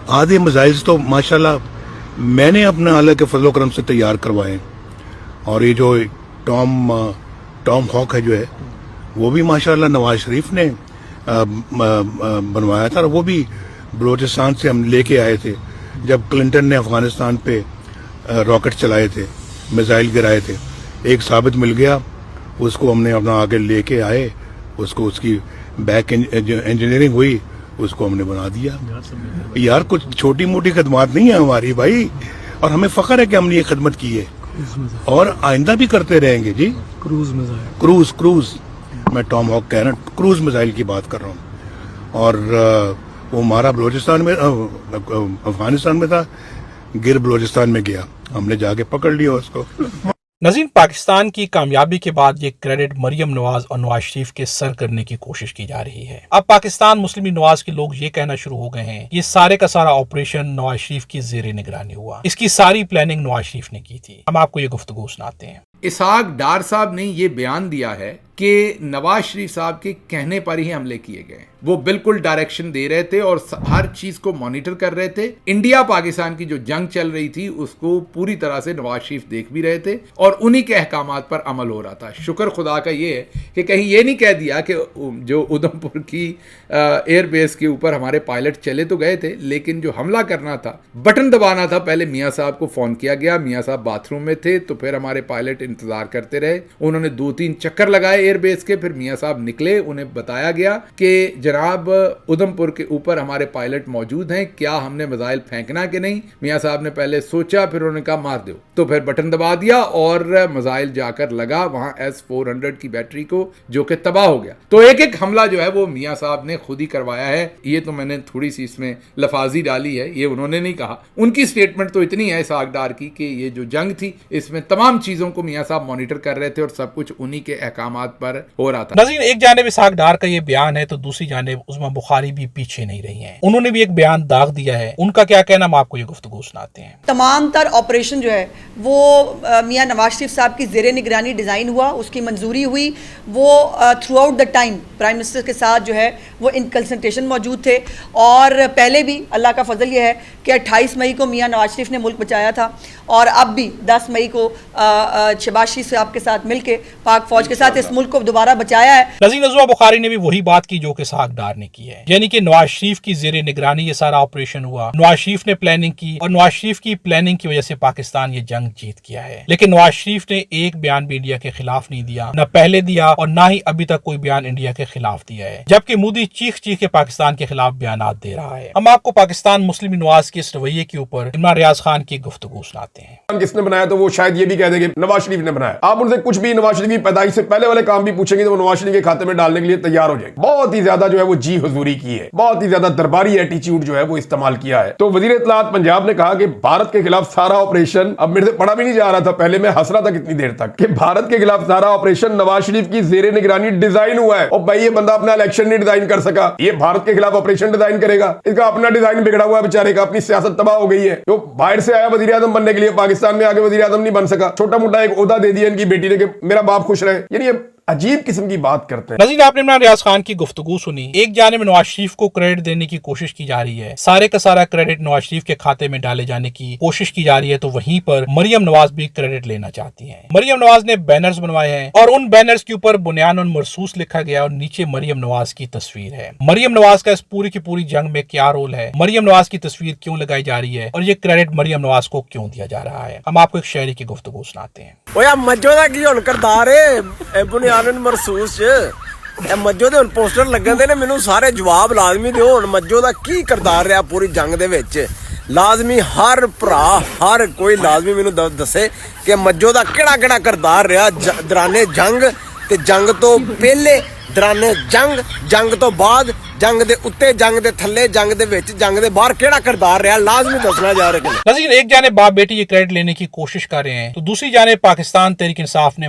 آدھے میزائلز تو ماشاءاللہ میں نے اپنے اللہ کے فضل و کرم سے تیار کروائے، اور یہ جو ٹام ہاک ہے جو ہے وہ بھی ماشاءاللہ نواز شریف نے بنوایا تھا، اور وہ بھی بلوچستان سے ہم لے کے آئے تھے جب کلنٹن نے افغانستان پہ راکٹ چلائے تھے، میزائل گرائے تھے. ایک ثابت مل گیا، اس کو ہم نے اپنا آگے لے کے آئے، اس کی بیک انجینئرنگ ہوئی، اس کو ہم نے بنا دیا. یار کچھ چھوٹی موٹی خدمات نہیں ہے ہماری بھائی، اور ہمیں فخر ہے کہ ہم نے یہ خدمت کی ہے اور آئندہ بھی کرتے رہیں گے. جی کروز میں ٹام ہاک کہہ رہا ہوں، کروز میزائل کی بات کر رہا ہوں. اور وہ ہمارا بلوچستان میں افغانستان میں تھا، گر بلوچستان میں گیا، ہم نے جا کے پکڑ لیا اس کو. ناظرین، پاکستان کی کامیابی کے بعد یہ کریڈٹ مریم نواز اور نواز شریف کے سر کرنے کی کوشش کی جا رہی ہے. اب پاکستان مسلم نواز کے لوگ یہ کہنا شروع ہو گئے ہیں یہ سارے کا سارا آپریشن نواز شریف کی زیر نگرانی ہوا، اس کی ساری پلاننگ نواز شریف نے کی تھی. ہم آپ کو یہ گفتگو سناتے ہیں. اسحاق ڈار صاحب نے یہ بیان دیا ہے کہ نواز شریف صاحب کے کہنے پر ہی حملے کیے گئے. وہ بالکل ڈائریکشن دے رہے تھے اور ہر چیز کو مانیٹر کر رہے تھے. انڈیا پاکستان کی جو جنگ چل رہی تھی اس کو پوری طرح سے نواز شریف دیکھ بھی رہے تھے اور انہی کے احکامات پر عمل ہو رہا تھا. شکر خدا کا یہ ہے کہ کہیں یہ نہیں کہہ دیا کہ جو ادھم پور کی ایئر بیس کے اوپر ہمارے پائلٹ چلے تو گئے تھے، لیکن جو حملہ کرنا تھا، بٹن دبانا تھا، پہلے میاں صاحب کو فون کیا گیا، میاں صاحب باتھ روم میں تھے تو پھر ہمارے پائلٹ انتظار کرتے رہے. انہوں نے 2-3 چکر لگائے ایئر بیس کے، پھر میاں صاحب نکلے، انہیں بتایا گیا کہ جناب ادھم پور کے اوپر ہمارے پائلٹ موجود ہیں، کیا ہم نے میزائل پھینکنا کہ نہیں. میاں صاحب نے پہلے سوچا، پھر انہوں نے کہا مار دو، تو پھر بٹن دبا دیا اور میزائل جا کر لگا وہاں S-400 کی بیٹری کو، جو کہ تباہ ہو گیا. تو ایک حملہ جو ہے وہ میاں صاحب نے خود ہی کروایا ہے. یہ تو میں نے تھوڑی سی اس میں لفاظی ڈالی ہے، یہ انہوں نے نہیں کہا. ان کی سٹیٹمنٹ تو اتنی ہے اسحاق ڈار کی کہ یہ جو جنگ تھی اس میں تمام چیزوں کو میاں صاحب مانیٹر کر رہے تھے اور سب کچھ انہی کے احکامات پر ہو رہا تھا. ناظرین، ایک جانب اسحاق ڈار کا یہ بیان ہے تو دوسری جانب عظمیٰ بخاری بھی پیچھے نہیں رہی ہیں. انہوں نے بھی ایک بیان داغ دیا ہے. ان کا کیا کہنا، ہم آپ کو یہ گفتگو سناتے ہیں. تمام تر آپریشن جو ہے وہ میاں نواز شریف صاحب کی زیر نگرانی ڈیزائن ہوا، اس کی منظوری ہوئی. وہ through out the time prime minister کے ساتھ جو ہے وہ ان کنسلٹیشن موجود تھے، اور پہلے بھی اللہ کا فضل یہ ہے کہ 28 مئی کو میاں نواز شریف نے ملک بچایا تھا، اور اب بھی 10 مئی کو شہباز شریف صاحب کے ساتھ مل کے پاک فوج کے ساتھ اس ملک کو دوبارہ بچایا ہے. ناظرین، عظمیٰ بخاری نے بھی وہی بات کی جو کہ اسحاق ڈار نے کی ہے، یعنی کہ نواز شریف کی زیر نگرانی یہ سارا آپریشن ہوا، نواز شریف نے پلاننگ کی، اور نواز شریف کی پلاننگ کی وجہ سے پاکستان یہ جنگ جیت گیا ہے. لیکن نواز شریف نے ایک بیان بھی انڈیا کے خلاف نہیں دیا، نہ پہلے دیا اور نہ ہی ابھی تک کوئی بیان انڈیا کے خلاف دیا ہے، جبکہ مودی چیخ کے پاکستان کے خلاف بیانات دے رہا ہے. ہم آپ کو پاکستان مسلم نواز کے اس رویے کے اوپر عمران ریاض خان کی گفتگو سناتے ہیں. کس نے بنایا تو وہ شاید یہ بھی کہہ دیں کہ نواز شریف نے بنایا. آپ ان سے کچھ بھی نواز شریف کی پیدائش سے پہلے والے کام بھی پوچھیں گے تو وہ نواز شریف کے کھاتے میں ڈالنے کے لیے تیار ہو جائیں گے. بہت ہی زیادہ جو ہے وہ جی حضوری کی ہے، بہت ہی زیادہ درباری ایٹیچیوڈ جو ہے وہ استعمال کیا ہے. تو وزیر اطلاعات پنجاب نے کہا کہ بھارت کے خلاف سارا آپریشن، اب میرے سے پڑھا بھی نہیں جا رہا تھا، پہلے میں ہنس رہا تھا کتنی دیر تک، کہ بھارت کے خلاف سارا آپریشن نواز شریف کی زیر نگرانی ڈیزائن ہوا ہے. اور بھائی یہ بندہ اپنا الیکشن نہیں ڈیزائن کر سکا، یہ بھارت کے خلاف آپریشن ڈیزائن کرے گا؟ اس کا اپنا ڈیزائن بگڑا ہوا ہے بیچارے کا، اپنی سیاست تباہ ہو گئی ہے. جو باہر سے آیا وزیر اعظم بننے کے لیے، پاکستان میں آگے وزیر اعظم نہیں بن سکا، چھوٹا موٹا ایک عہدہ دے دیا ان کی بیٹی نے کہ میرا باپ خوش رہے. یعنی عجیب قسم کی بات کرتے ہیں. ناظرین، آپ نے عمران ریاض خان کی گفتگو سنی. ایک جانب نواز شریف کو کریڈٹ دینے کی کوشش کی جا رہی ہے، سارے کا سارا کریڈٹ نواز شریف کے کھاتے میں ڈالے جانے کی کوشش کی جا رہی ہے، تو وہیں پر مریم نواز بھی کریڈٹ لینا چاہتی ہیں. مریم نواز نے بینرز بنوائے ہیں اور ان بینرز کے اوپر بنیان مرصوص لکھا گیا اور نیچے مریم نواز کی تصویر ہے. مریم نواز کا اس پوری کی پوری جنگ میں کیا رول ہے، مریم نواز کی تصویر کیوں لگائی جا رہی ہے، اور یہ کریڈٹ مریم نواز کو کیوں دیا جا رہا ہے. ہم آپ کو ایک شاعری کی گفتگو سناتے ہیں. مجھو دا کی ہن کردار ہے بنیان مرصوص مجو دے پوسٹر لگے نے، مینوں سارے جواب لازمی دیو. ہن مجو دا کی کردار رہا پوری جنگ دے وچ، لازمی ہر بھرا ہر کوئی لازمی مینوں دسے کہ مجو دا کیڑا کیڑا کردار رہا درانے جنگ تے جنگ تو پہلے، درانے جنگ، جنگ تو بعد، جنگ دے اتے، جنگ دے تھلے، جنگ دے وچ، جنگ دے باہر کیڑا کردار رہا لازمی دسنا جا رہا ہے. ناظرین، ایک جانب باپ بیٹی یہ کریڈٹ لینے کی کوشش کر رہے ہیں تو دوسری جانب پاکستان تحریک انصاف نے